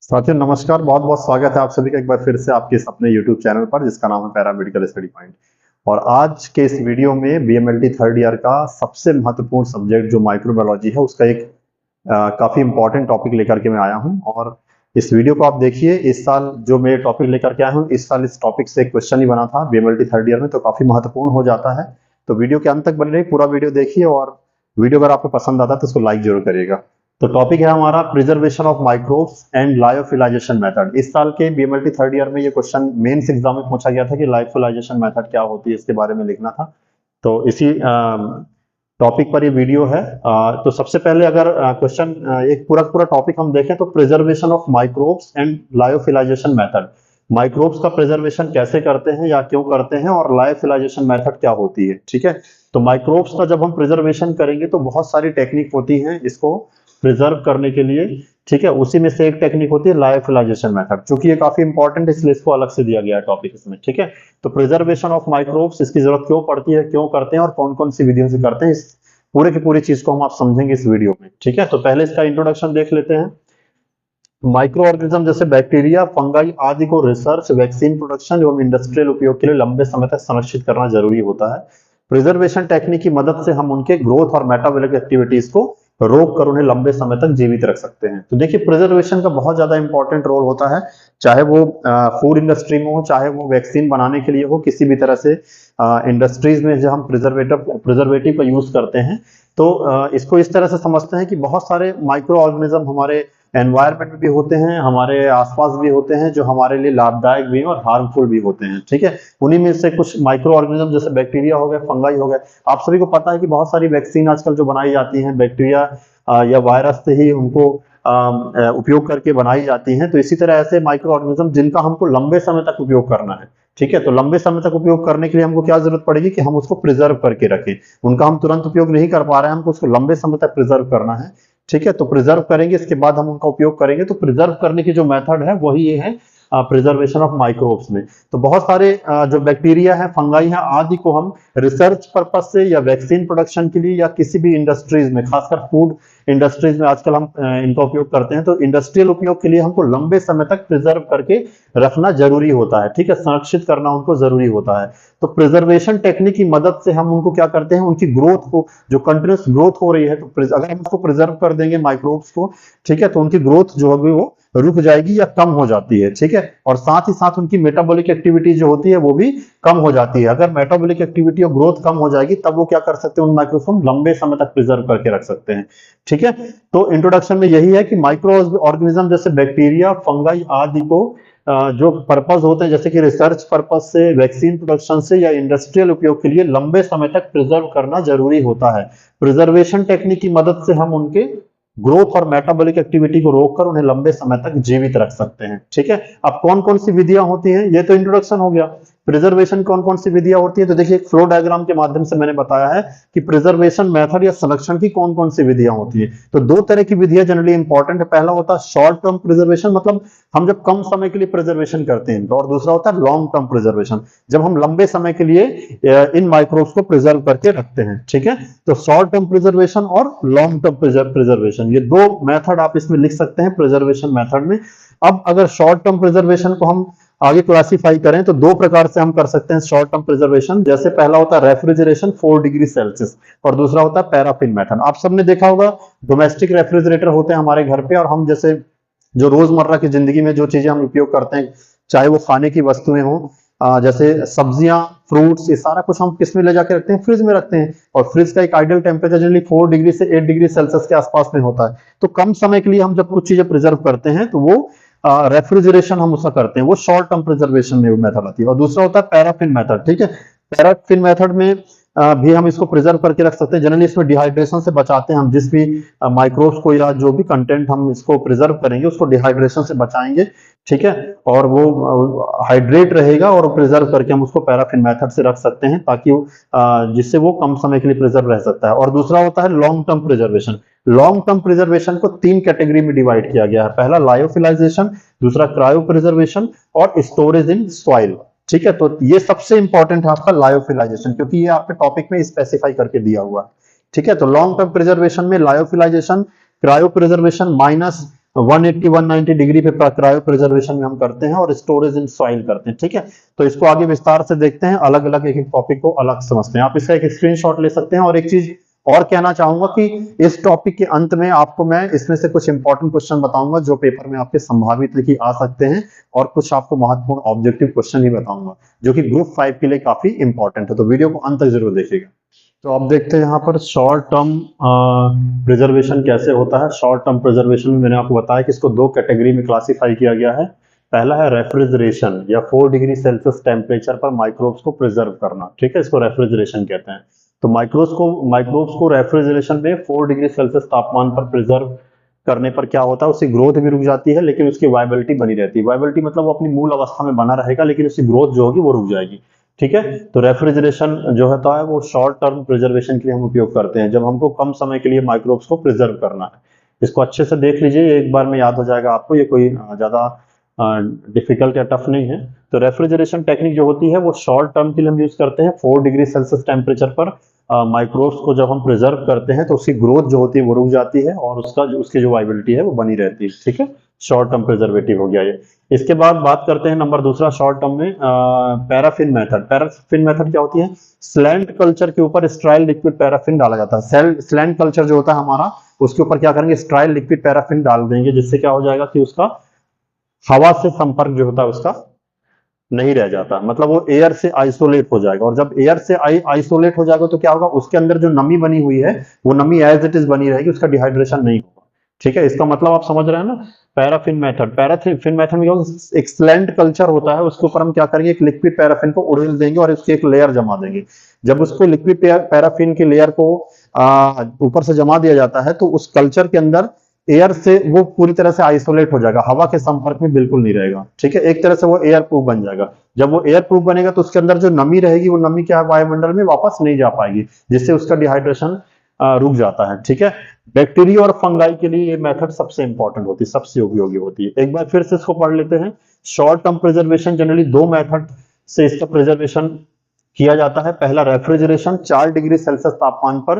साथियों नमस्कार। बहुत बहुत स्वागत है आप सभी का एक बार फिर से आपके इस अपने YouTube चैनल पर जिसका नाम है पैरामेडिकल स्टडी पॉइंट। और आज के इस वीडियो में बीएमएलटी थर्ड ईयर का सबसे महत्वपूर्ण सब्जेक्ट जो माइक्रोबायोलॉजी है उसका एक काफी इंपॉर्टेंट टॉपिक लेकर के मैं आया हूं। और इस वीडियो को आप देखिए। इस साल जो मैं टॉपिक लेकर के आया हूं, इस साल इस टॉपिक से एक क्वेश्चन ही बना था बीएमएलटी थर्ड ईयर में, तो काफी महत्वपूर्ण हो जाता है। तो वीडियो के अंत तक बने रहिए, पूरा वीडियो देखिए और वीडियो अगर आपको पसंद आता है तो उसको लाइक जरूर करिएगा। तो टॉपिक है हमारा preservation of microbes and lyophilization method. इस साल के बीएमएलटी थर्ड ईयर में ये क्वेश्चन मेंस एग्जाम में पूछा गया था कि लायोफिलाइजेशन मेथड क्या होती है, इसके बारे में लिखना था। तो इसी टॉपिक पर ये वीडियो है। तो सबसे पहले अगर क्वेश्चन एक पूरा पूरा टॉपिक हम देखें तो preservation of microbes and lyophilization method, microbes का प्रिजर्वेशन कैसे करते हैं या क्यों करते हैं, और लायोफिलाइजेशन मेथड क्या होती है। ठीक है, तो माइक्रोब्स का जब हम प्रिजर्वेशन करेंगे तो बहुत सारी टेक्निक होती हैं इसको प्रिजर्व करने के लिए। ठीक है, उसी में से एक टेक्निक होती है लायोफिलाइजेशन मेथड, क्योंकि ये काफी इंपॉर्टेंट है इसलिए इसको अलग से दिया गया है टॉपिक इसमें। ठीक है, तो प्रिजर्वेशन ऑफ माइक्रोब्स, इसकी जरूरत क्यों पड़ती है, क्यों करते हैं और कौन कौन सी विधियों से करते हैं, इस पूरे की पूरी चीज को हम आप समझेंगे इस वीडियो में। ठीक है, तो पहले इसका इंट्रोडक्शन देख लेते हैं। माइक्रो ऑर्गेनिज्म जैसे बैक्टीरिया, फंगाई आदि को रिसर्च, वैक्सीन प्रोडक्शन एवं इंडस्ट्रियल उपयोग के लिए लंबे समय तक संरक्षित करना जरूरी होता है। प्रिजर्वेशन टेक्निक की मदद से हम उनके ग्रोथ और मेटाबॉलिक एक्टिविटीज को रोक कर उन्हें लंबे समय तक जीवित रख सकते हैं। तो देखिए, प्रिजर्वेशन का बहुत ज्यादा इंपॉर्टेंट रोल होता है, चाहे वो फूड इंडस्ट्री में हो, चाहे वो वैक्सीन बनाने के लिए हो, किसी भी तरह से इंडस्ट्रीज में जो हम प्रिजर्वेटिव का यूज करते हैं। तो इसको इस तरह से समझते हैं कि बहुत सारे माइक्रो ऑर्गेनिज्म हमारे एनवायरनमेंट में भी होते हैं, हमारे आसपास भी होते हैं, जो हमारे लिए लाभदायक भी हैं और हार्मफुल भी होते हैं। ठीक है, उन्हीं में से कुछ माइक्रो ऑर्गेनिज्म जैसे बैक्टीरिया हो गए, फंगाई हो गए। आप सभी को पता है कि बहुत सारी वैक्सीन आजकल जो बनाई जाती हैं बैक्टीरिया या वायरस से ही उनको उपयोग करके बनाई जाती हैं। तो इसी तरह ऐसे माइक्रो ऑर्गेनिज्म जिनका हमको लंबे समय तक उपयोग करना है। ठीक है, तो लंबे समय तक उपयोग करने के लिए हमको क्या जरूरत पड़ेगी कि हम उसको प्रिजर्व करके रखें। उनका हम तुरंत उपयोग नहीं कर पा रहे हैं, हमको उसको लंबे समय तक प्रिजर्व करना है। ठीक है, तो प्रिजर्व करेंगे, इसके बाद हम उनका उपयोग करेंगे। तो प्रिजर्व करने की जो मेथड है वही ये है प्रिजर्वेशन ऑफ माइक्रोब्स में। तो बहुत सारे जो बैक्टीरिया है, फंगाई है आदि को हम रिसर्च पर्पज से या वैक्सीन प्रोडक्शन के लिए या किसी भी इंडस्ट्रीज में, खासकर फूड इंडस्ट्रीज में आजकल हम इनका उपयोग करते हैं। तो इंडस्ट्रियल उपयोग के लिए हमको लंबे समय तक प्रिजर्व करके रखना जरूरी होता है। ठीक है, संरक्षित करना उनको जरूरी होता है। तो प्रिजर्वेशन टेक्निक की मदद से हम उनको क्या करते हैं, उनकी ग्रोथ को, जो कंटिन्यूस ग्रोथ हो रही है, तो अगर हम उसको प्रिजर्व कर देंगे माइक्रोब्स को, ठीक है, तो उनकी ग्रोथ जो होगी वो रुक जाएगी या कम हो जाती है। ठीक है, और साथ ही साथ उनकी मेटाबॉलिक एक्टिविटी जो होती है वो भी कम हो जाती है। अगर मेटाबॉलिक एक्टिविटी और ग्रोथ कम हो जाएगी तब वो क्या कर सकते हैं, उन माइक्रोब्स को लंबे समय तक प्रिजर्व करके रख सकते हैं। ठीक है, तो इंट्रोडक्शन में यही है कि माइक्रो ऑर्गेनिज्म जैसे बैक्टीरिया, फंगाई आदि को जो पर्पज होते हैं, जैसे कि रिसर्च पर्पज से, वैक्सीन प्रोडक्शन से या इंडस्ट्रियल उपयोग के लिए लंबे समय तक प्रिजर्व करना जरूरी होता है। प्रिजर्वेशन टेक्निक की मदद से हम उनके ग्रोथ और मेटाबॉलिक एक्टिविटी को रोककर उन्हें लंबे समय तक जीवित रख सकते हैं। ठीक है, अब कौन कौन सी विधियां होती हैं, ये तो इंट्रोडक्शन हो गया। प्रिजर्वेशन कौन कौन सी विधियां होती है, तो देखिए एक फ्लो डायग्राम के माध्यम से मैंने बताया है कि प्रिजर्वेशन मेथड या संरक्षण की कौन कौन सी विधियां होती है। तो दो तरह की विधियां जनरली इंपॉर्टेंट है। पहला होता है शॉर्ट टर्म प्रिजर्वेशन, मतलब हम जब कम समय के लिए प्रिजर्वेशन करते हैं, और दूसरा होता है लॉन्ग टर्म प्रिजर्वेशन, जब हम लंबे समय के लिए इन माइक्रोब्स को प्रिजर्व करके रखते हैं। ठीक है, तो शॉर्ट टर्म प्रिजर्वेशन और लॉन्ग टर्म प्रिजर्वेशन, ये दो मेथड आप इसमें लिख सकते हैं प्रिजर्वेशन मेथड में। अब अगर शॉर्ट टर्म प्रिजर्वेशन को हम आगे क्लासिफाई करें तो दो प्रकार से हम कर सकते हैं शॉर्ट टर्म प्रिजर्वेशन। जैसे पहला होता है रेफ्रिजरेशन 4 डिग्री सेल्सियस, और दूसरा होता है पैराफिन मेथड। आप सबने देखा होगा डोमेस्टिक रेफ्रिजरेटर होते हैं हमारे घर पे, और हम जैसे जो रोजमर्रा की जिंदगी में जो चीजें हम उपयोग करते हैं, चाहे वो खाने की वस्तुएं हों, जैसे सब्जियां, फ्रूट्स, ये सारा कुछ हम किस में ले जाके रखते हैं, फ्रिज में रखते हैं। और फ्रिज का एक आइडियल टेम्परेचर जनरली 4 डिग्री से 8 डिग्री सेल्सियस के आसपास में होता है। तो कम समय के लिए हम जब कुछ चीजें प्रिजर्व करते हैं तो वो रेफ्रिजरेशन हम उसका करते हैं, वो शॉर्ट टर्म प्रिजर्वेशन में मेथड आती है। और दूसरा होता है पैराफिन मेथड। ठीक है, पैराफिन मेथड में भी हम इसको प्रिजर्व करके रख सकते हैं। जनरली इसमें डिहाइड्रेशन से बचाते हैं हम, जिस भी माइक्रोब्स को या जो भी कंटेंट हम इसको प्रिजर्व करेंगे उसको डिहाइड्रेशन से बचाएंगे। ठीक है, और वो हाइड्रेट रहेगा, और प्रिजर्व करके हम उसको पैराफिन मेथड से रख सकते हैं, ताकि जिससे वो कम समय के लिए प्रिजर्व रह सकता है। और दूसरा होता है long term preservation. Long term preservation को 3 कैटेगरी में डिवाइड किया गया है। पहला लायोफिलाइजेशन, दूसरा क्रायो प्रिजर्वेशन, और स्टोरेज इन सॉइल। ठीक है, तो ये सबसे इंपॉर्टेंट है आपका लायोफिलाइजेशन, क्योंकि ये आपके टॉपिक में स्पेसिफाई करके दिया हुआ है। ठीक है, तो लॉन्ग टर्म प्रिजर्वेशन में lyophilisation, cryo preservation minus 180 190 degree पे क्रायो प्रिजर्वेशन में हम करते हैं और स्टोरेज इन सॉइल करते हैं। ठीक है, तो इसको आगे विस्तार से देखते हैं, अलग अलग एक एक टॉपिक को अलग समझते हैं। आप इसका एक स्क्रीनशॉट ले सकते हैं। और एक चीज और कहना चाहूंगा कि इस टॉपिक के अंत में आपको मैं इसमें से कुछ इंपॉर्टेंट क्वेश्चन बताऊंगा जो पेपर में आपके संभावित लिखी आ सकते हैं, और कुछ आपको महत्वपूर्ण ऑब्जेक्टिव क्वेश्चन भी बताऊंगा जो कि ग्रुप 5 के लिए काफी इंपॉर्टेंट है। तो वीडियो को अंत तक जरूर देखिएगा। तो आप देखते हैं यहाँ पर शॉर्ट टर्म प्रिजर्वेशन कैसे होता है। शॉर्ट टर्म प्रिजर्वेशन में मैंने आपको बताया कि इसको दो कैटेगरी में क्लासिफाई किया गया है। पहला है रेफ्रिजरेशन या 4 डिग्री सेल्सियस टेम्परेचर पर माइक्रोब्स को प्रिजर्व करना। ठीक है, इसको रेफ्रिजरेशन कहते हैं। तो माइक्रोब्स को रेफ्रिजरेशन में 4 डिग्री सेल्सियस तापमान पर प्रिजर्व करने पर क्या होता है, उसकी ग्रोथ भी रुक जाती है लेकिन उसकी वायबिलिटी बनी रहती है। वायबिलिटी मतलब वो अपनी मूल अवस्था में बना रहेगा लेकिन उसकी ग्रोथ जो होगी वो रुक जाएगी। ठीक है, तो रेफ्रिजरेशन जो होता है वो शॉर्ट टर्म प्रिजर्वेशन के लिए हम उपयोग करते हैं जब हमको कम समय के लिए माइक्रोब्स को प्रिजर्व करना है। इसको अच्छे से देख लीजिए, एक बार में याद हो जाएगा आपको, ये कोई ज्यादा डिफिकल्ट या टफ नहीं है। तो रेफ्रिजरेशन टेक्निक जो होती है वो शॉर्ट टर्म के लिए हम यूज करते हैं। 4 डिग्री सेल्सियस टेम्परेचर पर माइक्रोब्स को जब हम प्रिजर्व करते हैं तो उसकी ग्रोथ जो होती है वो रुक जाती है और उसकी जो वायबिलिटी है वो बनी रहती है। ठीक है, शॉर्ट टर्म प्रिजर्वेटिव हो गया ये। इसके बाद बात करते हैं नंबर दूसरा शॉर्ट टर्म में पैराफिन मेथड। पैराफिन मेथड क्या होती है, स्लैंट कल्चर के ऊपर स्ट्राइल लिक्विड पैराफिन डाला जाता है। स्लैंट कल्चर जो होता है हमारा, उसके ऊपर क्या करेंगे, स्ट्राइल लिक्विड पैराफिन डाल देंगे, जिससे क्या हो जाएगा कि उसका हवा से संपर्क जो होता है उसका नहीं रह जाता, मतलब वो एयर से आइसोलेट हो जाएगा। और जब एयर से आइसोलेट हो जाएगा तो क्या होगा, उसके अंदर जो नमी बनी हुई है वो नमी एज इट इज बनी रहेगी, उसका डिहाइड्रेशन नहीं होगा। ठीक है, इसका मतलब आप समझ रहे हैं ना। पैराफिन मेथड में क्या होगा, एक स्लैंट कल्चर होता है, उसके ऊपर हम क्या करेंगे, एक लिक्विड पैराफिन को उड़ेल देंगे और इसकी एक लेयर जमा देंगे। जब उसको लिक्विड पैराफिन की लेयर को ऊपर से जमा दिया जाता है तो उस कल्चर के अंदर एयर से वो पूरी तरह से आइसोलेट हो जाएगा, हवा के संपर्क में बिल्कुल नहीं रहेगा। ठीक है, एक तरह से वो एयर प्रूफ बन जाएगा। जब वो एयर प्रूफ बनेगा तो उसके अंदर जो नमी रहेगी वो नमी क्या है, वायुमंडल में वापस नहीं जा पाएगी, जिससे उसका डिहाइड्रेशन रुक जाता है। ठीक है, बैक्टीरिया और फंगाई के लिए ये मेथड सबसे इंपॉर्टेंट होती है, सबसे उपयोगी होती है। एक बार फिर से इसको पढ़ लेते हैं। शॉर्ट टर्म प्रिजर्वेशन जनरली दो मेथड से इसका प्रिजर्वेशन किया जाता है। पहला रेफ्रिजरेशन, 4 डिग्री सेल्सियस तापमान पर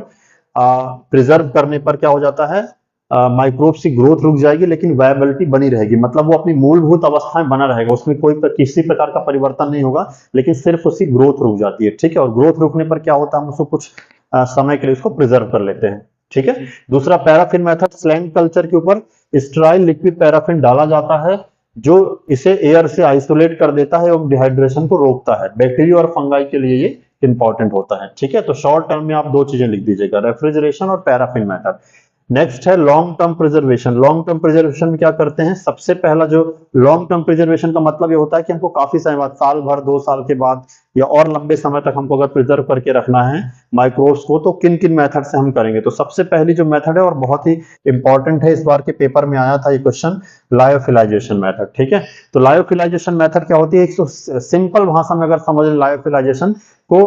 प्रिजर्व करने पर क्या हो जाता है, माइक्रोब्स की ग्रोथ रुक जाएगी लेकिन वायबिलिटी बनी रहेगी, मतलब वो अपनी मूलभूत अवस्था में बना रहेगा, उसमें किसी प्रकार का परिवर्तन नहीं होगा, लेकिन सिर्फ उसकी ग्रोथ रुक जाती है। ठीक है, और ग्रोथ रुकने पर क्या होता है, हम उसको कुछ समय के लिए उसको प्रिजर्व कर लेते हैं। ठीक है, दूसरा पैराफिन मेथड, स्लैंट कल्चर के ऊपर स्टेराइल लिक्विड पैराफिन डाला जाता है जो इसे एयर से आइसोलेट कर देता है और डिहाइड्रेशन को रोकता है। बैक्टीरिया और फंगाई के लिए ये इंपॉर्टेंट होता है। ठीक है, तो शॉर्ट टर्म में आप दो चीजें लिख दीजिएगा, रेफ्रिजरेशन और पैराफिन मेथड। नेक्स्ट है long term preservation. Long term preservation में क्या करते हैं, सबसे पहला जो लॉन्ग टर्म प्रिजर्वेशन का मतलब ये होता है कि हमको काफी समय बाद, साल भर 2 साल के बाद या और लंबे समय तक हमको अगर प्रिजर्व करके रखना है माइक्रोब्स को, तो किन किन मेथड से हम करेंगे। तो सबसे पहली जो मेथड है और बहुत ही इंपॉर्टेंट है, इस बार के पेपर में आया था ये क्वेश्चन, लायोफिलाइजेशन मेथड। ठीक है, तो लायोफिलाइजेशन मेथड क्या होती है, एक सिंपल भाषा में अगर समझ लें, लायोफिलाइजेशन को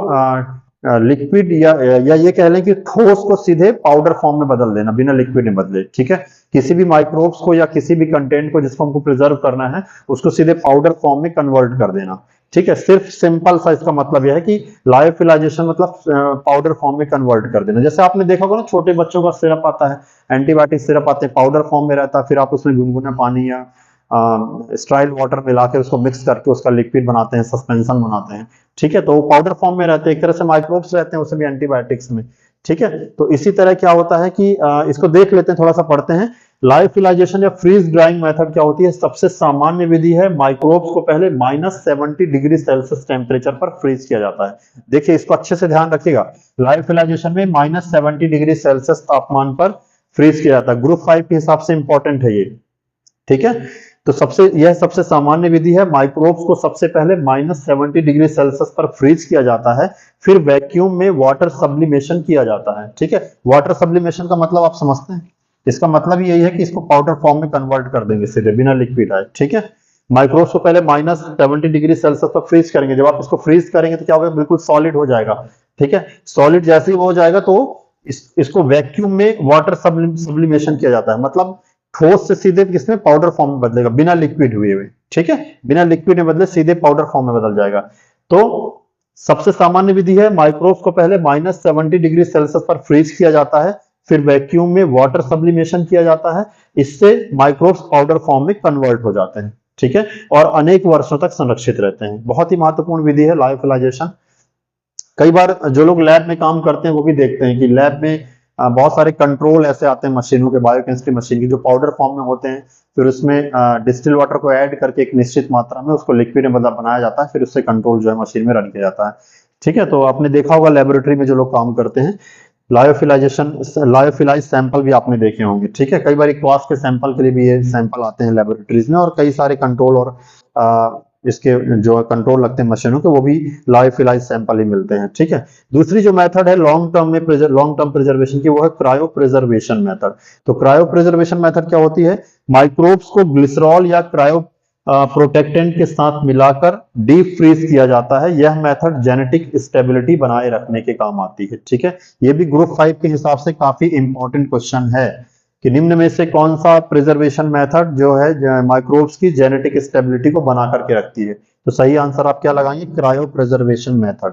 लिक्विड या ये कह लें कि ठोस को सीधे पाउडर फॉर्म में बदल देना, बिना लिक्विड में बदले। ठीक है, किसी भी माइक्रोब्स को या किसी भी कंटेंट को जिसको हमको प्रिजर्व करना है उसको सीधे पाउडर फॉर्म में कन्वर्ट कर देना। ठीक है, सिर्फ सिंपल सा इसका मतलब यह है कि लायोफिलाइजेशन मतलब पाउडर फॉर्म में कन्वर्ट कर देना। जैसे आपने देखा होगा ना, छोटे बच्चों का सिरप आता है, एंटीबायोटिक सिरप आते हैं, पाउडर फॉर्म में रहता है, फिर आप उसमें गुनगुना पानी या स्ट्राइल वाटर मिला के उसको मिक्स करके उसका लिक्विड बनाते हैं, सस्पेंशन बनाते हैं। ठीक है, तो वो पाउडर फॉर्म में रहते हैं, एक तरह से माइक्रोब्स रहते हैं उसमें भी, एंटीबायोटिक्स में। ठीक है, तो इसी तरह क्या होता है कि इसको देख लेते हैं, थोड़ा सा पढ़ते हैं। लायोफिलाइजेशन या फ्रीज ड्राइंग मेथड क्या होती है, सबसे सामान्य विधि है। माइक्रोब्स को पहले -70 डिग्री सेल्सियस टेम्परेचर पर फ्रीज किया जाता है। देखिए, इसको अच्छे से ध्यान रखिएगा, लायोफिलाइजेशन में -70 डिग्री सेल्सियस तापमान पर फ्रीज किया जाता है। ग्रुप 5 के हिसाब से इंपॉर्टेंट है ये। ठीक है, तो यह सबसे सामान्य विधि है। माइक्रोब्स को सबसे पहले -70 डिग्री सेल्सियस पर फ्रीज किया जाता है, फिर वैक्यूम में वाटर सब्लिमेशन किया जाता है। ठीक है, वाटर सब्लिमेशन का मतलब आप समझते हैं, इसका मतलब यही है कि इसको पाउडर फॉर्म में कन्वर्ट कर देंगे सीधे, बिना लिक्विड आए। ठीक है, माइक्रोब्स को पहले -70 डिग्री सेल्सियस पर फ्रीज करेंगे, जब आप इसको फ्रीज करेंगे तो क्या होगा, बिल्कुल सॉलिड हो जाएगा। ठीक है, सॉलिड जैसे ही हो जाएगा तो इसको वैक्यूम में वाटर सब्लिमेशन किया जाता है, मतलब ठोस से सीधे किसमें, पाउडर फॉर्म में बदलेगा, बिना लिक्विड हुए हुए। ठीक है, बिना लिक्विड में बदले सीधे पाउडर फॉर्म में बदल जाएगा। तो सबसे सामान्य विधि है, माइक्रोब्स को पहले -70 डिग्री सेल्सियस पर फ्रीज किया जाता है, फिर वैक्यूम में वाटर सब्लिमेशन किया जाता है, इससे माइक्रोब्स पाउडर फॉर्म में कन्वर्ट हो जाते हैं, ठीक है, और अनेक वर्षों तक संरक्षित रहते हैं। बहुत ही महत्वपूर्ण विधि है लायोफिलाइजेशन। कई बार जो लोग लैब में काम करते हैं वो भी देखते हैं कि लैब में बहुत सारे कंट्रोल ऐसे आते हैं मशीनों के, बायोकेमिस्ट्री मशीन की, जो पाउडर फॉर्म में होते हैं, फिर उसमें डिस्टिल वाटर को ऐड करके एक निश्चित मात्रा में उसको लिक्विड में बनाया जाता है, फिर उससे कंट्रोल जो है मशीन में रन किया जाता है, ठीक है। तो आपने देखा होगा लेबोरेटरी में जो लोग काम करते हैं, लायोफिलाइजेशन, लायोफिलाइज सैंपल भी आपने देखे होंगे, ठीक है। कई बार क्वास के सैंपल के लिए भी ये सैंपल आते हैं लेबोरेटरीज में, और कई सारे कंट्रोल और इसके जो कंट्रोल लगते हैं मशीनों के, वो भी लायोफिलाइज सैंपल ही मिलते हैं, ठीक है। दूसरी जो मेथड है लॉन्ग टर्म प्रिजर्वेशन की, वो है क्रायो प्रिजर्वेशन मेथड। तो क्रायो प्रिजर्वेशन मेथड क्या होती है? माइक्रोब्स को ग्लिसरॉल या क्रायो प्रोटेक्टेंट के साथ मिलाकर डीप फ्रीज किया जाता है। यह मेथड जेनेटिक स्टेबिलिटी बनाए रखने के काम आती है, ठीक है। यह भी ग्रुप 5 के हिसाब से काफी इंपॉर्टेंट क्वेश्चन है कि निम्न में से कौन सा प्रिजर्वेशन मेथड जो है माइक्रोब्स की जेनेटिक स्टेबिलिटी को बना करके रखती है। तो सही आंसर आप क्या लगाएंगे? क्रायो प्रिजर्वेशन मेथड,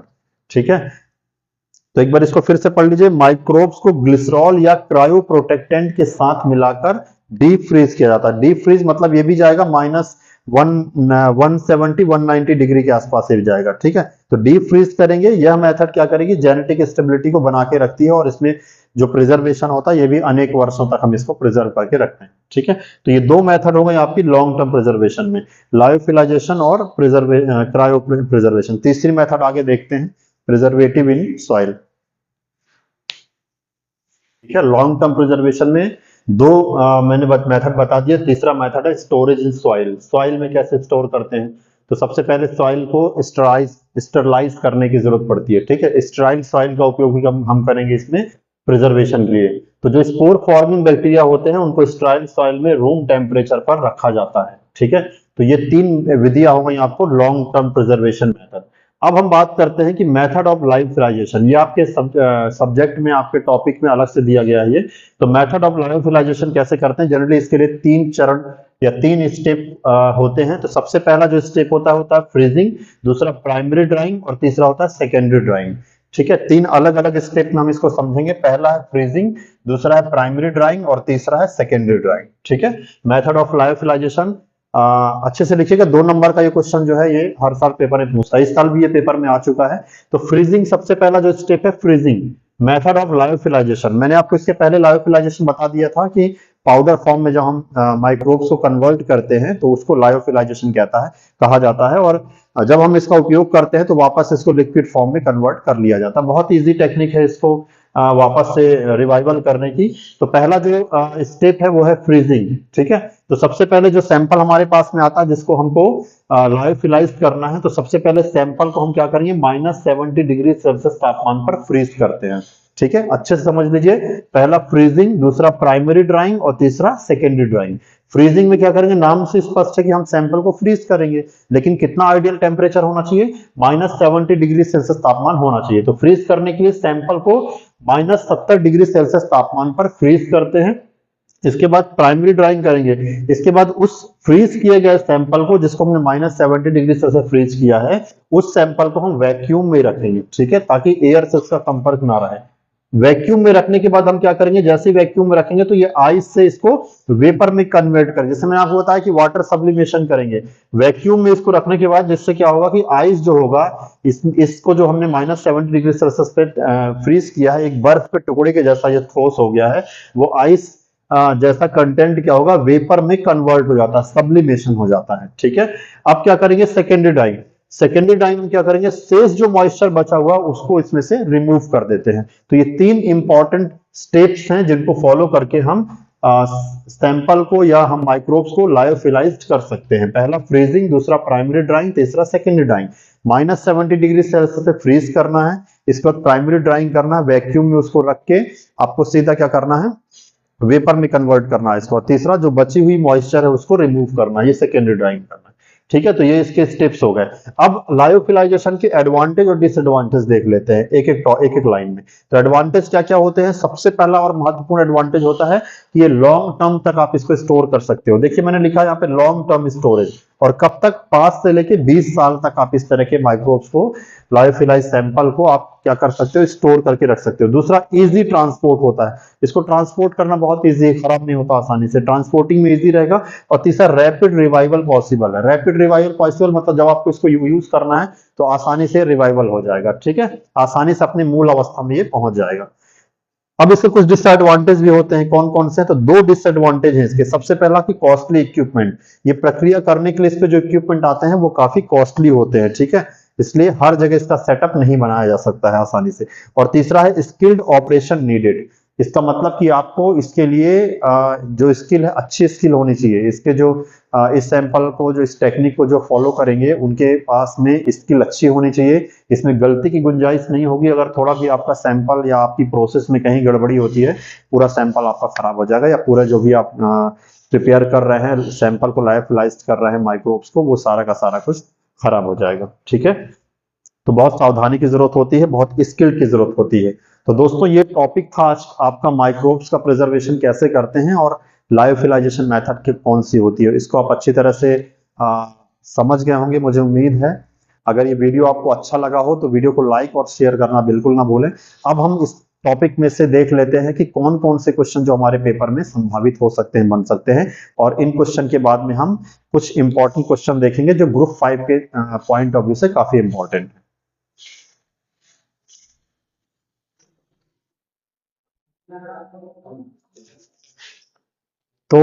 ठीक है। तो एक बार इसको फिर से पढ़ लीजिए, माइक्रोब्स को ग्लिसरॉल या क्रायो प्रोटेक्टेंट के साथ मिलाकर डीप फ्रीज किया जाता है। डीप फ्रीज मतलब ये भी जाएगा -170-190 डिग्री के आसपास से भी जाएगा, ठीक है। तो डीप फ्रीज करेंगे, यह मेथड क्या करेगी? जेनेटिक स्टेबिलिटी को बना के रखती है, और इसमें जो प्रिजर्वेशन होता है ये भी अनेक वर्षों तक हम इसको प्रिजर्व करके रखते हैं, ठीक है। तो ये दो मेथड हो गए आपकी लॉन्ग टर्म प्रिजर्वेशन में, लायोफिलाइजेशन और क्रायो प्रिजर्वेशन। तीसरी मेथड आगे देखते हैं, प्रिजर्वेटिव इन सॉइल, ठीक है। लॉन्ग टर्म प्रिजर्वेशन में दो मैंने मेथड बता दिया। तीसरा मेथड है स्टोरेज इन सॉइल। सॉइल में कैसे स्टोर करते हैं? तो सबसे पहले सॉइल को स्टरलाइज करने की जरूरत पड़ती है, ठीक है। स्टराइल सॉइल का उपयोग भी हम करेंगे इसमें प्रिजर्वेशन के लिए। तो जो स्पोर फॉर्मिंग बैक्टीरिया होते हैं उनको स्टराइल सॉइल में रूम टेम्परेचर पर रखा जाता है, ठीक है। तो ये तीन विधियां हो गई आपको लॉन्ग टर्म प्रिजर्वेशन मेथड। अब हम बात करते हैं कि मेथड ऑफ लायोफिलाइजेशन, ये आपके सब्जेक्ट में, आपके टॉपिक में अलग से दिया गया है ये। तो मेथड ऑफ लायोफिलाइजेशन कैसे करते हैं? जनरली इसके लिए 3 चरण या 3 स्टेप होते हैं। तो सबसे पहला जो स्टेप होता है फ्रीजिंग, दूसरा प्राइमरी ड्राइंग, और तीसरा होता है सेकेंडरी ड्राइंग, ठीक है। 3 अलग अलग स्टेप में हम इसको समझेंगे। पहला है फ्रीजिंग, दूसरा है प्राइमरी ड्राइंग, और तीसरा है सेकेंडरी ड्राइंग, ठीक है। मेथड ऑफ लायोफिलाइजेशन अच्छे से लिखिएगा। 2 नंबर का ये क्वेश्चन जो है ये हर साल पेपर में पूछता है, इस साल भी ये पेपर में आ चुका है। तो फ्रीजिंग सबसे पहला जो स्टेप है फ्रीजिंग, मेथड ऑफ लायोफिलाइजेशन। मैंने आपको इसके पहले लायोफिलाइजेशन बता दिया था कि पाउडर फॉर्म में जब हम माइक्रोब्स को कन्वर्ट करते हैं तो उसको लायोफिलाइजेशन कहा जाता है, और जब हम इसका उपयोग करते हैं तो वापस इसको लिक्विड फॉर्म में कन्वर्ट कर लिया जाता है। बहुत इजी टेक्निक है इसको वापस से रिवाइवल करने की। तो पहला जो स्टेप है वो है फ्रीजिंग, ठीक है। तो सबसे पहले जो सैंपल हमारे पास में आता है जिसको हमको लायोफिलाइज करना है, तो सबसे पहले सैंपल को हम क्या करेंगे? -70 डिग्री सेल्सियस तापमान पर फ्रीज करते हैं, ठीक है। अच्छे से समझ लीजिए, पहला फ्रीजिंग, दूसरा प्राइमरी ड्राइंग, और तीसरा सेकेंडरी ड्राइंग। फ्रीजिंग में क्या करेंगे? नाम से स्पष्ट है कि हम सैंपल को फ्रीज करेंगे, लेकिन कितना आइडियल टेम्परेचर होना चाहिए? -70 डिग्री सेल्सियस तापमान होना चाहिए। तो फ्रीज करने के लिए सैंपल को -70 डिग्री सेल्सियस तापमान पर फ्रीज करते हैं। इसके बाद प्राइमरी ड्राइंग करेंगे। इसके बाद उस फ्रीज किए गए सैंपल को, जिसको हमने -70 डिग्री सेल्सियस फ्रीज किया है, उस सैंपल को हम वैक्यूम में रखेंगे, ठीक है, ताकि एयर से उसका संपर्क ना रहे। वैक्यूम में रखने के बाद हम क्या करेंगे? जैसे ही वैक्यूम में रखेंगे तो ये आइस से इसको वेपर में कन्वर्ट करेंगे। जैसे मैंने आपको बताया कि वाटर सब्लिमेशन करेंगे वैक्यूम में इसको रखने के बाद, जिससे क्या होगा कि आइस जो होगा, इसको जो हमने -70 डिग्री सेल्सियस पे फ्रीज किया है, एक बर्फ के टुकड़े के जैसा ये ठोस हो गया है, वो आइस जैसा कंटेंट क्या होगा? वेपर में कन्वर्ट हो जाता है, सब्लिमेशन हो जाता है, ठीक है। अब क्या करेंगे? Secondary drawing. सेकेंडरी ड्राइंग में क्या करेंगे? शेष जो मॉइस्चर बचा हुआ उसको इसमें से रिमूव कर देते हैं। तो ये 3 इंपॉर्टेंट स्टेप्स हैं जिनको फॉलो करके हम सैंपल को या हम माइक्रोब्स को लायोफिलाइज कर सकते हैं। पहला फ्रीजिंग, दूसरा प्राइमरी ड्राइंग, तीसरा सेकेंडरी ड्राइंग। -70 डिग्री सेल्सियस पे फ्रीज करना है, इसके बाद प्राइमरी ड्राइंग करना है, वैक्यूम में उसको रख के आपको सीधा क्या करना है? वेपर में कन्वर्ट करना है इसको। तीसरा जो बची हुई मॉइस्चर है उसको रिमूव करना है, ये सेकेंडरी ड्राइंग करना है, ठीक है, तो ये इसके स्टेप्स हो गए। अब लायोफिलाइजेशन के एडवांटेज और डिसएडवांटेज देख लेते हैं एक एक लाइन में। तो एडवांटेज क्या क्या होते हैं? सबसे पहला और महत्वपूर्ण एडवांटेज होता है कि ये लॉन्ग टर्म तक आप इसको स्टोर कर सकते हो। देखिए मैंने लिखा है यहाँ पे लॉन्ग टर्म स्टोरेज, और कब तक? 5 से लेके 20 साल तक आप इस तरह के माइक्रोब्स को, लायोफिलाइज सैंपल को आप क्या कर सकते हो? स्टोर करके रख सकते हो। दूसरा, इजी ट्रांसपोर्ट होता है, इसको ट्रांसपोर्ट करना बहुत इजी है, खराब नहीं होता आसानी से, ट्रांसपोर्टिंग में इजी रहेगा। और तीसरा, रैपिड रिवाइवल पॉसिबल है। रैपिड रिवाइवल पॉसिबल मतलब जब आपको इसको यूज करना है तो आसानी से रिवाइवल हो जाएगा, ठीक है, आसानी से अपनी मूल अवस्था में ये पहुंच जाएगा। अब इसके कुछ डिसएडवांटेज भी होते हैं, कौन कौन से हैं? तो 2 डिसएडवांटेज हैं इसके। सबसे पहला कि कॉस्टली इक्विपमेंट, ये प्रक्रिया करने के लिए इस पे जो इक्विपमेंट आते हैं वो काफी कॉस्टली होते हैं, ठीक है, इसलिए हर जगह इसका सेटअप नहीं बनाया जा सकता है आसानी से। और तीसरा है स्किल्ड ऑपरेशन नीडेड, इसका मतलब कि आपको इसके लिए जो स्किल है, अच्छी स्किल होनी चाहिए। इसके जो इस सैंपल को, जो इस टेक्निक को जो फॉलो करेंगे, उनके पास में स्किल अच्छी होनी चाहिए। इसमें गलती की गुंजाइश नहीं होगी। अगर थोड़ा भी आपका सैंपल या आपकी प्रोसेस में कहीं गड़बड़ी होती है, पूरा सैंपल आपका खराब हो जाएगा, या पूरा जो भी आप प्रिपेयर कर रहे हैं, सैंपल को लायोफिलाइज कर रहे हैं माइक्रोब्स को, वो सारा का सारा कुछ खराब हो जाएगा, ठीक है। तो बहुत सावधानी की जरूरत होती है, बहुत स्किल की जरूरत होती है। तो दोस्तों ये टॉपिक था आज आपका, माइक्रोब्स का प्रिजर्वेशन कैसे करते हैं और लायोफिलाइजेशन मेथड की कौन सी होती है। इसको आप अच्छी तरह से समझ गए होंगे, मुझे उम्मीद है। अगर ये वीडियो आपको अच्छा लगा हो तो वीडियो को लाइक और शेयर करना बिल्कुल ना भूलें। अब हम इस टॉपिक में से देख लेते हैं कि कौन कौन से क्वेश्चन जो हमारे पेपर में संभावित हो सकते हैं, बन सकते हैं। और इन क्वेश्चन के बाद में हम कुछ इंपॉर्टेंट क्वेश्चन देखेंगे जो ग्रुप 5 के पॉइंट ऑफ व्यू से काफी इंपॉर्टेंट है। तो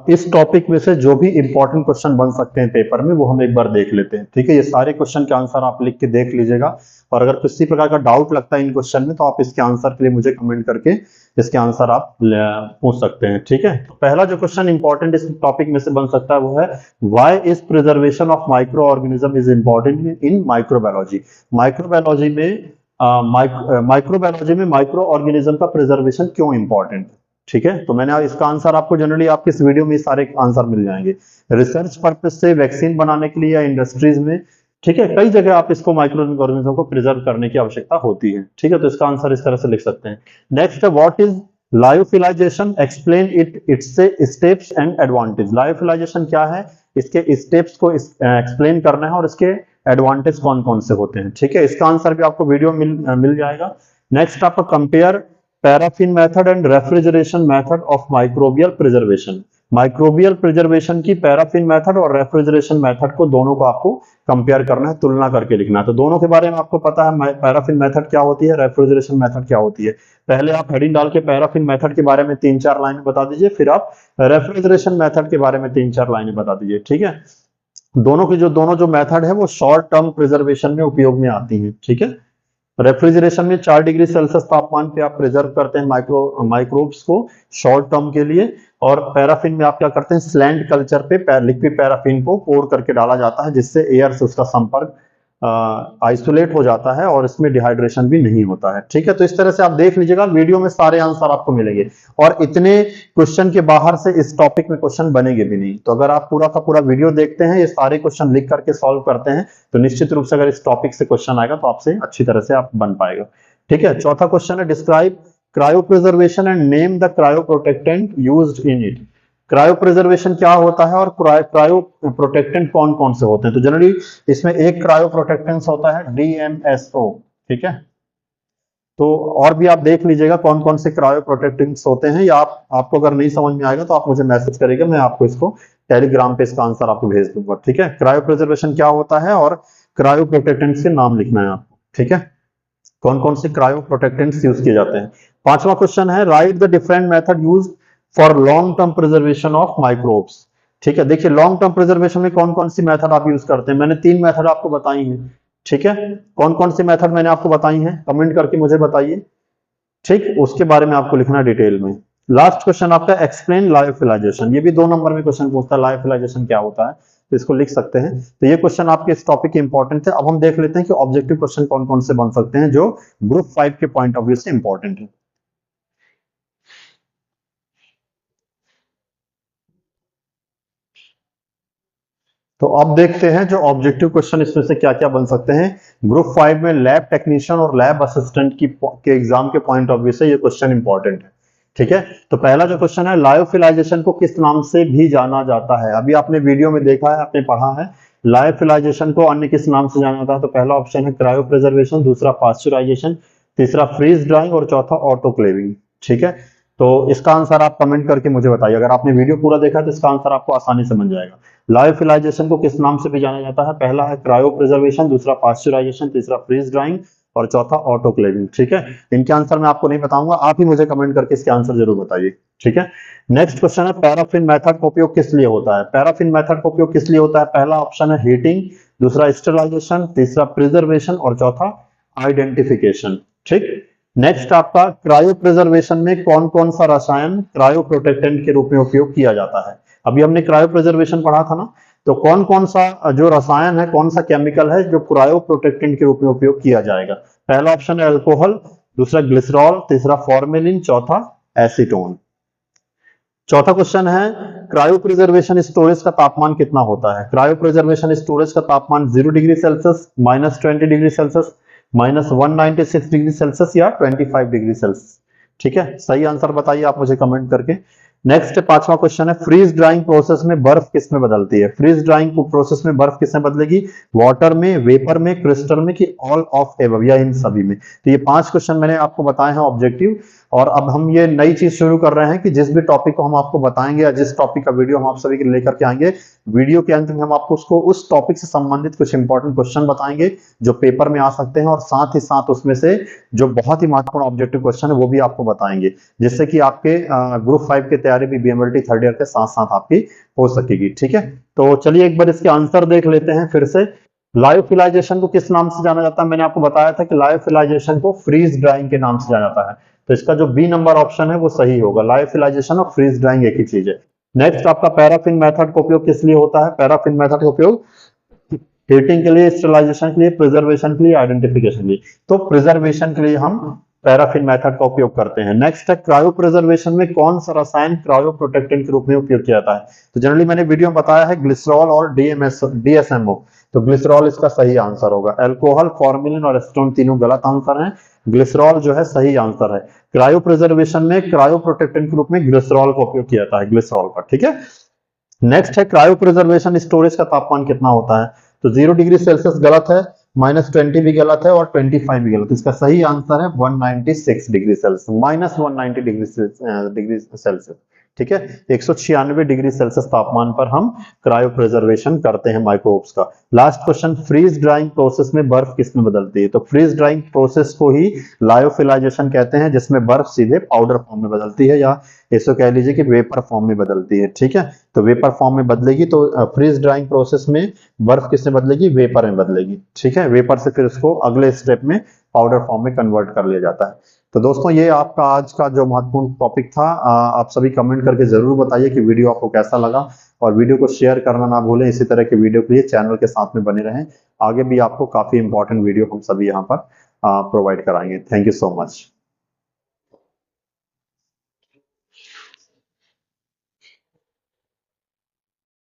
इस टॉपिक में से जो भी इंपॉर्टेंट क्वेश्चन बन सकते हैं पेपर में, वो हम एक बार देख लेते हैं, ठीक है। ये सारे क्वेश्चन के आंसर आप लिख के देख लीजिएगा, और अगर किसी प्रकार का डाउट लगता है इन क्वेश्चन में तो आप इसके आंसर के लिए मुझे कमेंट करके इसके आंसर आप पूछ सकते हैं, ठीक है। तो पहला जो क्वेश्चन इंपॉर्टेंट इस टॉपिक में से बन सकता है वो है, why is preservation of micro organism is important in microbiology. Microbiology में माइक्रोबायोलॉजी में माइक्रो ऑर्गेनिज्म का प्रिजर्वेशन क्यों इंपॉर्टेंट है, ठीक है। तो मैंने इसका आंसर आपको जनरली आपके इस वीडियो में सारे आंसर मिल जाएंगे। रिसर्च पर्पज से, वैक्सीन बनाने के लिए, या इंडस्ट्रीज में, ठीक है, कई जगह आप इसको माइक्रो ऑर्गेनिज्म को प्रिजर्व करने की आवश्यकता होती है, ठीक है। तो इसका आंसर इस तरह से लिख सकते हैं। नेक्स्ट है, what is lyophilization, explain it its steps and advantage. Lyophilization क्या है, इसके स्टेप्स को एक्सप्लेन करना है, और इसके एडवांटेज कौन कौन से होते हैं, ठीक है। इसका आंसर भी आपको वीडियो मिल जाएगा। नेक्स्ट आपको compare paraffin method and refrigeration method of microbial preservation. Microbial preservation की पैराफिन मेथड और रेफ्रिजरेशन मेथड को, दोनों को आपको कंपेयर करना है, तुलना करके लिखना है। तो दोनों के बारे में आपको पता है, पैराफिन मेथड क्या होती है, रेफ्रिजरेशन मेथड क्या होती है। पहले आप हेडिंग डाल के पैराफिन मेथड के बारे में 3-4 लाइनें बता दीजिए, फिर आप रेफ्रिजरेशन मेथड के बारे में 3-4 लाइनें बता दीजिए, ठीक है। दोनों जो मेथड है वो शॉर्ट टर्म प्रिजर्वेशन में उपयोग में आती हैं, ठीक है। रेफ्रिजरेशन में 4 डिग्री सेल्सियस तापमान पे आप प्रिजर्व करते हैं माइक्रोब्स को शॉर्ट टर्म के लिए। और पैराफिन में आप क्या करते हैं, स्लैंड कल्चर पे लिक्विड पैराफिन को पोर करके डाला जाता है, जिससे एयर से उसका संपर्क आइसोलेट हो जाता है, और इसमें डिहाइड्रेशन भी नहीं होता है, ठीक है। तो इस तरह से आप देख लीजिएगा, वीडियो में सारे आंसर आपको मिलेंगे, और इतने क्वेश्चन के बाहर से इस टॉपिक में क्वेश्चन बनेंगे भी नहीं। तो अगर आप पूरा का पूरा वीडियो देखते हैं, ये सारे क्वेश्चन लिख करके सॉल्व करते हैं, तो निश्चित रूप से अगर इस टॉपिक से क्वेश्चन आएगा तो आपसे अच्छी तरह से आप बन पाएगा, ठीक है। चौथा क्वेश्चन है, describe cryo preservation and name the cryo protectant used in it. Cryo preservation क्या होता है और क्रायो प्रोटेक्टेंट कौन कौन से होते हैं। तो जनरली इसमें एक क्रायो प्रोटेक्टेंट होता है DMSO, ठीक है। तो और भी आप देख लीजिएगा कौन कौन से क्रायो प्रोटेक्टेंट्स होते हैं, या आपको अगर नहीं समझ में आएगा तो आप मुझे मैसेज करिएगा, मैं आपको इसको टेलीग्राम पे इसका आंसर आपको भेज दूंगा, ठीक है। क्रायो प्रिजर्वेशन क्या होता है और क्रायो प्रोटेक्टेंट्स के नाम लिखना है आपको, ठीक है, कौन कौन से क्रायो प्रोटेक्टेंट्स यूज किए जाते हैं। पांचवा क्वेश्चन है, right the different method use for long term preservation of microbes. ठीक है, देखिए लॉन्ग टर्म प्रिजर्वेशन में कौन कौन सी मेथड आप यूज करते हैं। मैंने 3 मेथड आपको बताई हैं, ठीक है। कौन कौन सी मेथड मैंने आपको बताई हैं, कमेंट करके मुझे बताइए, ठीक, उसके बारे में आपको लिखना डिटेल में। लास्ट क्वेश्चन आपका, एक्सप्लेन लायोफिलाइजेशन। ये भी 2 नंबर में क्वेश्चन पूछता है, लायोफिलाइजेशन क्या होता है, तो इसको लिख सकते हैं। तो ये क्वेश्चन आपके इस टॉपिक के इंपॉर्टेंट थे। अब हम देख लेते हैं कि ऑब्जेक्टिव क्वेश्चन कौन कौन से बन सकते हैं जो ग्रुप 5 के पॉइंट ऑफ व्यू से इंपॉर्टेंट है। तो अब देखते हैं जो ऑब्जेक्टिव क्वेश्चन इसमें से क्या क्या बन सकते हैं। ग्रुप 5 में लैब टेक्नीशियन और लैब असिस्टेंट के एग्जाम के पॉइंट ऑफ व्यू से ये क्वेश्चन इंपॉर्टेंट है। ठीक है, तो पहला जो क्वेश्चन है, लायोफिलाइजेशन को किस नाम से भी जाना जाता है। अभी आपने वीडियो में देखा है, आपने पढ़ा है, लायोफिलाइजेशन को अन्य किस नाम से जाना जाता है। तो पहला ऑप्शन है क्रायो प्रिजर्वेशन, दूसरा पास्चुराइजेशन, तीसरा फ्रीज ड्राइंग और चौथा ऑटोक्लेविंग। ठीक है, तो इसका आंसर आप कमेंट करके मुझे बताइए। अगर आपने वीडियो पूरा देखा है तो इसका आंसर आपको आसानी से बन जाएगा। लायोफिलाइजेशन को किस नाम से भी जाना जाता है। पहला है क्रायो प्रिजर्वेशन, दूसरा पास्चुराइजेशन, तीसरा फ्रीज ड्राइंग और चौथा ऑटोक्लेविंग। ठीक है, इनके आंसर मैं आपको नहीं बताऊंगा, आप ही मुझे कमेंट करके इसके आंसर जरूर बताइए। ठीक है, नेक्स्ट क्वेश्चन है, पैराफिन मेथड का उपयोग किस लिए होता है। पैराफिन मेथड का उपयोग किस लिए होता है। पहला ऑप्शन है हीटिंग, दूसरा स्टरलाइजेशन, तीसरा प्रिजर्वेशन और चौथा आइडेंटिफिकेशन। ठीक, नेक्स्ट आपका क्रायो प्रिजर्वेशन में कौन कौन सा रसायन क्रायो प्रोटेक्टेंट के रूप में उपयोग किया जाता है। अभी हमने क्रायो प्रिजर्वेशन पढ़ा था ना, तो कौन कौन सा जो रसायन है, कौन सा केमिकल है जो क्रायो प्रोटेक्टेंट के रूप में उपयोग किया जाएगा। पहला ऑप्शन है अल्कोहल, दूसरा ग्लिसरॉल, तीसरा फॉर्मेलिन, चौथा एसीटोन। चौथा क्वेश्चन है, क्रायो प्रिजर्वेशन स्टोरेज का तापमान कितना होता है। क्रायो प्रिजर्वेशन स्टोरेज का तापमान 0 degree Celsius, -20 degree Celsius, -196 degree Celsius या 25 डिग्री सेल्सियस। ठीक है, सही आंसर बताइए आप मुझे कमेंट करके। नेक्स्ट पांचवा क्वेश्चन है, फ्रीज ड्राइंग प्रोसेस में बर्फ किस में बदलती है। फ्रीज ड्राइंग प्रोसेस में बर्फ किस में बदलेगी, वाटर में, वेपर में, क्रिस्टल में कि ऑल ऑफ एबव या इन सभी में। तो ये 5 क्वेश्चन मैंने आपको बताए हैं ऑब्जेक्टिव। और अब हम ये नई चीज शुरू कर रहे हैं कि जिस भी टॉपिक को हम आपको बताएंगे या जिस टॉपिक का वीडियो हम आप सभी के लेकर के आएंगे, वीडियो के अंत में हम आपको उसको उस टॉपिक से संबंधित कुछ इंपॉर्टेंट क्वेश्चन बताएंगे जो पेपर में आ सकते हैं, और साथ ही साथ उसमें से जो बहुत ही महत्वपूर्ण ऑब्जेक्टिव क्वेश्चन है वो भी आपको बताएंगे, जिससे कि आपके ग्रुप 5 की तैयारी भी बीएमएलटी थर्ड ईयर के साथ साथ आपकी हो सकेगी। ठीक है, तो चलिए एक बार इसके आंसर देख लेते हैं फिर से। लायोफिलाइजेशन को किस नाम से जाना जाता है। मैंने आपको बताया था कि लायोफिलाइजेशन को फ्रीज ड्राइंग के नाम से जाना जाता है, तो इसका जो बी नंबर ऑप्शन है वो सही होगा। लायोफिलाइजेशन और फ्रीज ड्राइंग एक ही चीज है। नेक्स्ट आपका पैराफिन मेथड का उपयोग किस लिए होता है। पैराफिन मेथड का उपयोग हीटिंग के लिए, स्टरलाइजेशन के लिए, प्रिजर्वेशन के लिए, आइडेंटिफिकेशन के लिए। तो प्रिजर्वेशन के लिए हम पैराफिन मेथड का उपयोग करते हैं। नेक्स्ट है, क्रायो प्रिजर्वेशन में कौन सा रसायन क्रायो प्रोटेक्टेंट के रूप में उपयोग किया जाता है। तो जनरली मैंने वीडियो में बताया है ग्लिसरॉल और डीएसएमओ, तो ग्लिसरॉल इसका सही आंसर होगा। अल्कोहल, फॉर्मेलिन और एसीटोन तीनों गलत आंसर हैं, ग्लिसरॉल जो है सही आंसर है। क्रायो प्रिजर्वेशन में क्रायो प्रोटेक्टेंट के रूप में ग्लिसरॉल का उपयोग किया जाता है, ग्लिसरॉल का। ठीक है, नेक्स्ट है, क्रायो प्रिजर्वेशन स्टोरेज का तापमान कितना होता है। तो 0 डिग्री सेल्सियस गलत है, -20 भी गलत है और 25 भी गलत है। इसका सही आंसर है 196 डिग्री सेल्सियस, -190 डिग्री सेल्सियस। ठीक है, 196 डिग्री सेल्सियस तापमान पर हम क्रायो प्रिजर्वेशन करते हैं माइक्रोब्स का। Last question, freeze drying process में बर्फ किस में बदलती है। तो फ्रीज ड्राइंग प्रोसेस को ही लायोफिलाइजेशन कहते हैं, जिसमें बर्फ सीधे पाउडर फॉर्म में बदलती है, या इसको कह लीजिए कि वेपर फॉर्म में बदलती है। ठीक है, तो वेपर फॉर्म में बदलेगी, तो फ्रीज ड्राइंग प्रोसेस में बर्फ किससे बदलेगी, वेपर में बदलेगी। ठीक है, वेपर से फिर उसको अगले स्टेप में पाउडर फॉर्म में कन्वर्ट कर लिया जाता है। तो दोस्तों ये आपका आज का जो महत्वपूर्ण टॉपिक था। आप सभी कमेंट करके जरूर बताइए कि वीडियो आपको कैसा लगा, और वीडियो को शेयर करना ना भूलें। इसी तरह के वीडियो के लिए चैनल के साथ में बने रहें, आगे भी आपको काफी इंपॉर्टेंट वीडियो हम सभी यहाँ पर प्रोवाइड कराएंगे। Thank you so much.